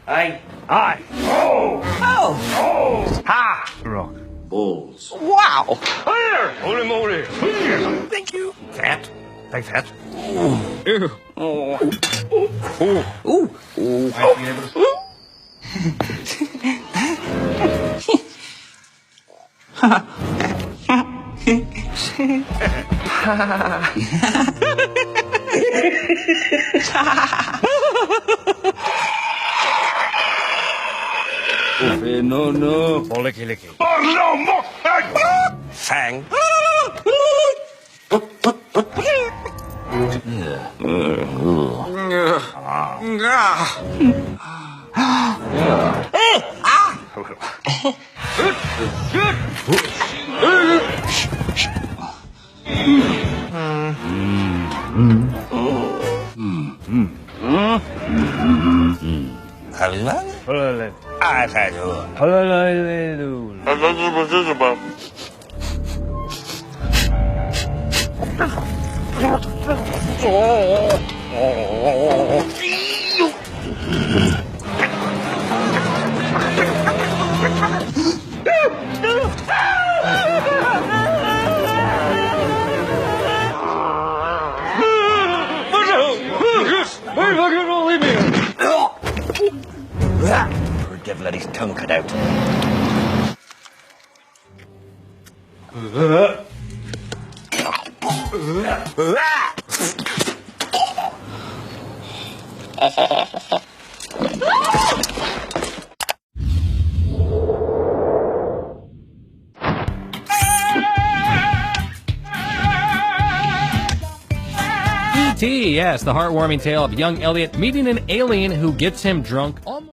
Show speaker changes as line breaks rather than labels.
Aye. Aye. Oh. Oh. Oh. Ha. Rock.
Balls.
Wow. There. Holy moly. Thank you. Fat. Big fat. Ew. Oh. Ooh. Ooh. Ooh. No, no. Oh, licky, licky. Oh, no, more. Fang. Poor devil had his tongue cut out.
E.T., yes, the heartwarming tale of young Elliot meeting an alien who gets him drunk.